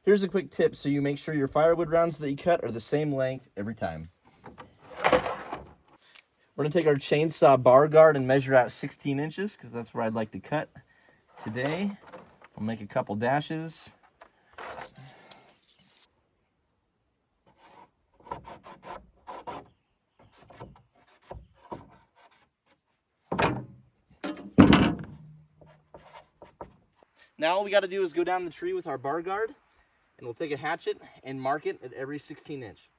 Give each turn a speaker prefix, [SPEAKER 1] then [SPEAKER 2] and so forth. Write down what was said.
[SPEAKER 1] Here's a quick tip so you make sure your firewood rounds that you cut are the same length every time. We're gonna take our chainsaw bar guard and measure out 16 inches because that's where I'd like to cut today. We'll make a couple dashes. Now all we got to do is go down the tree with our bar guard, and we'll take a hatchet and mark it at every 16 inch.